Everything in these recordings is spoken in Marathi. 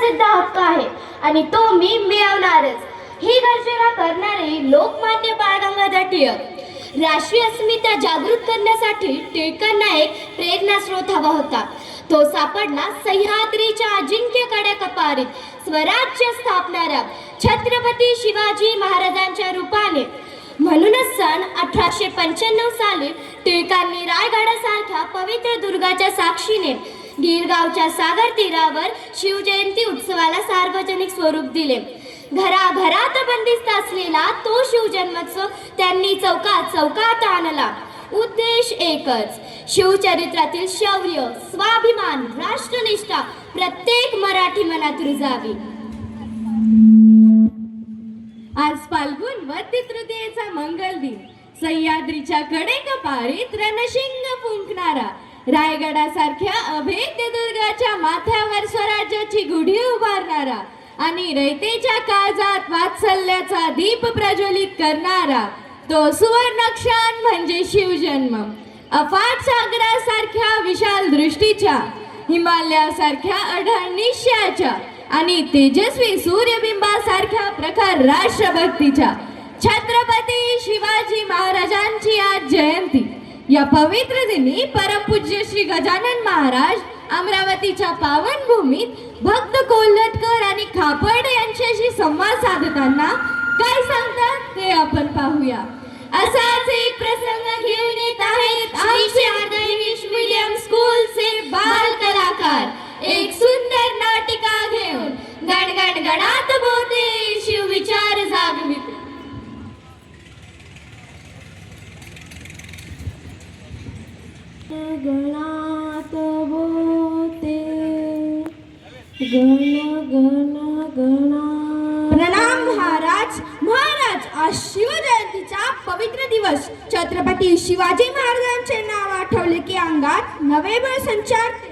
जन्मसिद्ध हक्क आहे आणि तो मी मिळवणारच, ही गर्जना करणारे लोकमान्य बाळ गंगाधर टिळक. राष्ट्रीय अस्मिता जागृत करण्यासाठी टिळकांना एक प्रेरणास्रोत हवा होता. तो सापडला सह्याद्रीच्या अजिंक्य कड्या कपारीत स्वराज्य स्थापणाऱ्या छत्रपती शिवाजी महाराजांच्या रूपाने. म्हणूनच सन 1895 साली टिळकांनी रायगडासारख्या पवित्र दुर्गाच्या साक्षीने गिरगावच्या सागर तीरावर शिवजयंती उत्सवाला सार्वजनिक स्वरूप दिले. घराघरात बंदिस्त असलेला तो शिवजन्मोत्सव त्यांनी चौकात आणला. उद्देश एकच, शिवचरित्रातील शौर्य, स्वाभिमान, राष्ट्रनिष्ठा प्रत्येक मराठी मनात रुजावी. आज फाल्गुन वद्य तृतीयेचा मंगल दिन. सह्याद्रीच्या कडेकपारीत रणशिंग फुंकणारा रायगडासारख्या अभेद्य दुर्गाच्या माथ्यावर स्वराज्याची गुढी उभारणारा आणि रयतेच्या काळजात वात्सल्याचा दीप प्रज्वलित करणारा तो सुवर्णक्षण म्हणजे शिवजन्म. अफाट सागरासारख्या विशाल दृष्टीच्या, हिमालयासारख्या अढळ निश्चयाच्या आणि तेजस्वी सूर्यबिंबासारख्या प्रखर राष्ट्रभक्तीच्या छत्रपती शिवाजी महाराजांची आज जयंती. या पवित्र दिनी परमपूज्य श्री गजानन महाराज अमरावतीच्या पावनभूमीत भक्त कोल्हटकर आणि खापर्ड यांच्याशी संवाद साधताना काय सांगतात ते आपण पाहूया. असाच एक प्रसंग घेऊन येत आहेत आमचे आदरणीय इंग्लिश मीडियम स्कूलचे बाल कलाकार. एक सुंदर नाटिका घेऊन गणगण गणात बोलते शिव विचार जागविते. गणात बोलते गण गण गणा. प्रणाम महाराज. महाराज, आज शिवजयंतीचा पवित्र दिवस. छत्रपती शिवाजी महाराजांचे नाव आठवले की अंगात नवे बळ संचारते.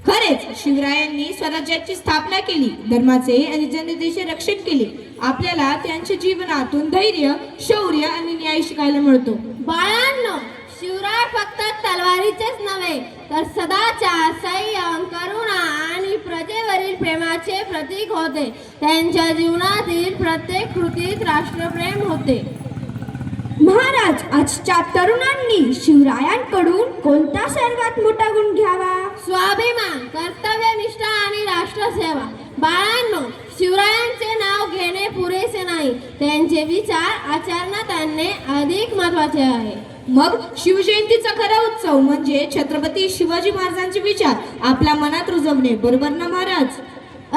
खरेच शिवरायांनी स्वराज्याची स्थापना केली, धर्माचे आणि जनतेचे रक्षण केले. आपल्याला त्यांच्या जीवनातून धैर्य, शौर्य आणि न्याय शिकायला मिळतो. बाळांनो, शिवराय फक्त तलवारीचेच नव्हे तर सदाचार, संयम, करुणा आणि प्रजेवरील प्रेमाचे प्रतीक होते. त्यांच्या जीवनातील प्रत्येक कृतीत राष्ट्रप्रेम होते. महाराज, आजच्या तरुणांनी शिवरायांकडून कोणता सर्वात मोठा गुण घ्यावा? स्वाभिमान, कर्तव्यनिष्ठा आणि राष्ट्रसेवा. बाळांनो, शिवरायांचे नाव घेणे पुरेसे नाही, त्यांचे विचार आचरणात आणणे अधिक महत्त्वाचे आहे. मग शिवजयंतीचा खरा उत्सव म्हणजे छत्रपती शिवाजी महाराजांचे विचार आपल्या मनात रुजवणे, बरोबर ना महाराज?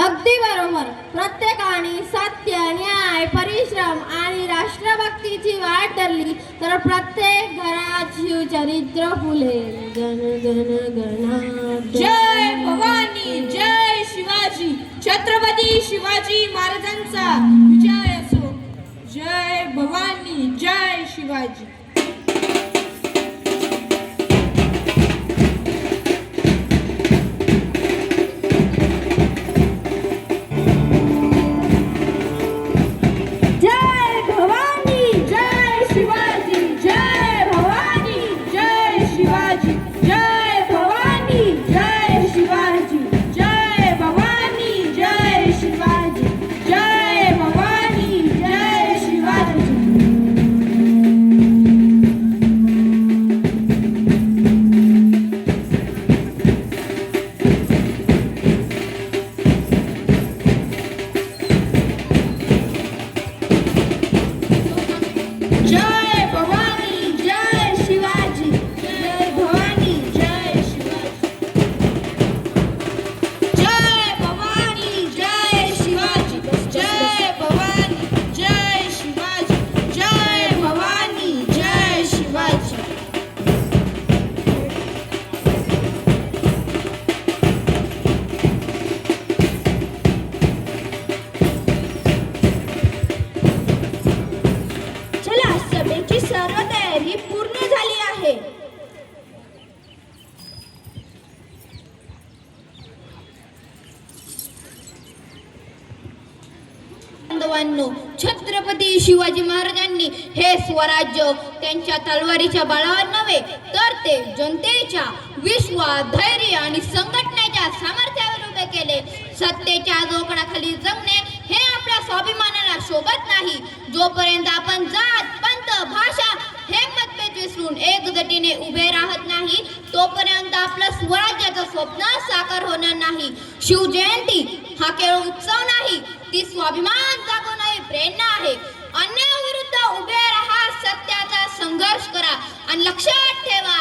अगदी बरोबर. प्रत्येकाने सत्य, न्याय, परिश्रम आणि राष्ट्रभक्तीची वाट धरली तर प्रत्येक घरात शिवचरित्र फुलेल. गण गण गणा. जय भवानी, जय शिवाजी. छत्रपती शिवाजी महाराजांचा विजय असो. जय भवानी, जय शिवाजी. बांधवांनो, छत्रपती शिवाजी महाराजांनी हे स्वराज्य त्यांच्या तलवारीच्या बळावर नव्हे तर ते जनतेच्या विश्वास, धैर्य आणि संघटनेच्या सामर्थ्यावर उभे केले. सत्तेच्या जोखडाखाली जगणे हे आपल्या स्वाभिमानाला शोभत नाही. जोपर्यंत आपण जात पंथ भाषा हे मतभेद विसरून एकजुटीने उभे राहत नाही तोपर्यंत आपलं स्वराज्याचं स्वप्न साकार होणार नाही. शिवजयंती हा केवळ उत्सव नाही, ती स्वाभिमान जागवणारी प्रेरणा आहे. अन्यायाविरुद्ध उभे राहा, सत्याचा संघर्ष करा आणि लक्षात ठेवा,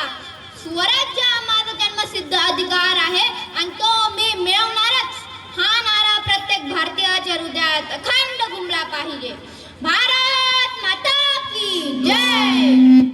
स्वराज्य हा माझा जन्मसिद्ध अधिकार आहे आणि तो मी मिळवणारच. हा नारा प्रत्येक भारतीयाच्या हृदयात अखंड घुमला पाहिजे. भारत माता की जय.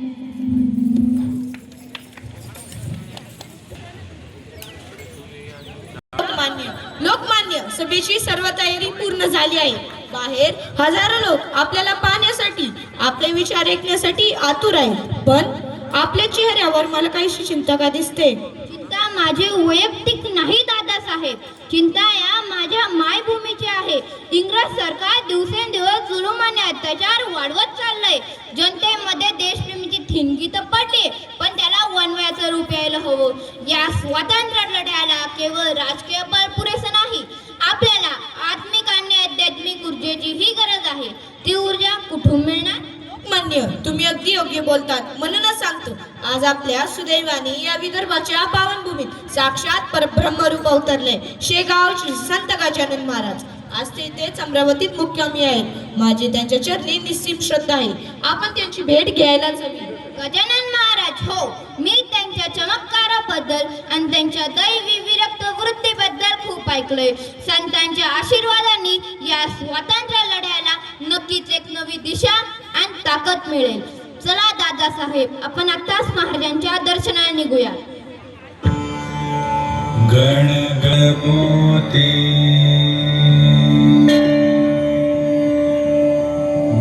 लोकमान्य सभेची सर्व तयारी पूर्ण झाली आहे. बाहेर हजारो लोक आपल्याला पाहण्यासाठी आपले विचार ऐकण्यासाठी आतुर आहेत. पण आपल्या चेहऱ्यावर मला काहीशी चिंता का दिसते? चिंता माझी वैयक्तिक नाही दादासाहेब, चिंता या माझ्या मायभूमीची आहे. इंग्रज सरकार दिवसेंदिवस जुलूम आणि अत्याचार वाढवत चाललंय. जनतेमध्ये देशप्रेमीची ठिणगी तर पडली, पण त्याला वनव्याचं रूप यायला हवं. या स्वातंत्र्य लढ्याला केवळ राजकीय बळ पुरेसं नाही, आपल्याला आत्मिक आणि आध्यात्मिक ऊर्जेची ही गरज आहे. ती ऊर्जा कुठून मिळणार? लोकमान्य, तुम्ही अगदी योग्य बोलतात. म्हणूनच सांगतो, आज आपल्या सुदैवाने या विदर्भाच्या पावनभूमीत साक्षात परब्रह्मरूप अवतरले शेगाव श्री संत गजानन महाराज. आज ते इथेच अमरावतीत मुक्कामी आहेत. माझी त्यांच्या चरणी निस्सीम श्रद्धा आहे. आपण त्यांची भेट घ्यायलाच हवी. गजानन महाराज, हो, मी त्यांच्या चमत्काराबद्दल आणि त्यांच्या दैवी विरक्त वृत्तीबद्दल खूप ऐकलंय. संतांच्या आशीर्वादांनी या स्वातंत्र्य लढ्याला नक्कीच एक नवी दिशा आणि ताकद मिळेल. चला दादासाहेब, आपण आताच महाराजांच्या दर्शनाला निघूया. गण गणपती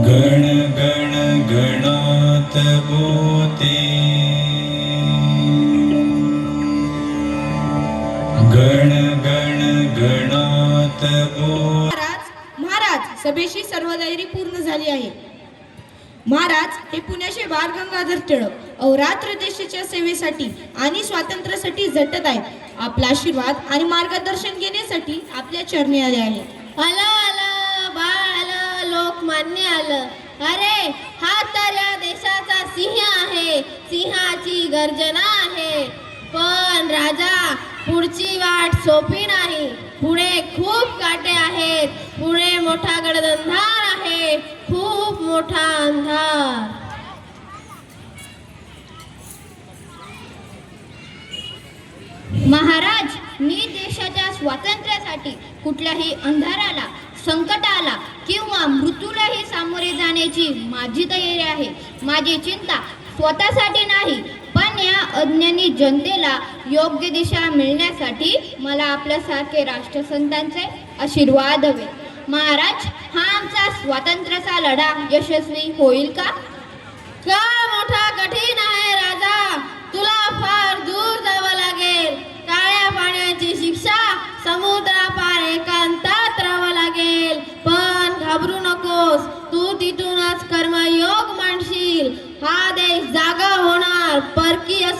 गण गण गणात बोते गण गण गणात बोते. महाराज सभेची सर्व तयारी पूर्ण झाली आहे. महाराज हे पुण्याचे बाळ गंगाधर टिळक अहोरात्र देशाच्या सेवेसाठी आणि स्वातंत्र्यासाठी झटत आहेत. आपला आशीर्वाद आणि मार्गदर्शन घेण्यासाठी आपल्या चरणी आले आहे. आलं आलं बाळ आलं, लोकमान्य आलं. अरे हा तर या देशाचा सिंह आहे, सिंहाची गर्जना आहे. पण राजा, पुढची वाट सोपी नाही. पुढे खूप काटे आहेत, पुढे मोठा गडदंधार आहे, खूप मोठा अंधार. महाराज, मी देशाच्या स्वातंत्र्यासाठी कुठल्याही अंधाराला, संकटाला किंवा मृत्यूलाही सामोरे जाण्याची माझी तयारी आहे. माझी चिंता स्वतःसाठी नाही, पण या अज्ञानी जनतेला योग्य दिशा मिळण्यासाठी मला आपल्यासारखे राष्ट्रसंतांचे आशीर्वाद हवे. महाराज, हा आमचा स्वातंत्र्याचा लढा यशस्वी होईल का? काळ मोठा कठीण आहे राजा, तुला फार दूर जावं लागेल. काळ्या पाण्याची शिक्षा, समुद्रापार एकांतात राहावं लागेल. पण घाबरू नकोस, तू तिथूनच कर्मयोग मांडशील. हा देश जागा होणार. परकीय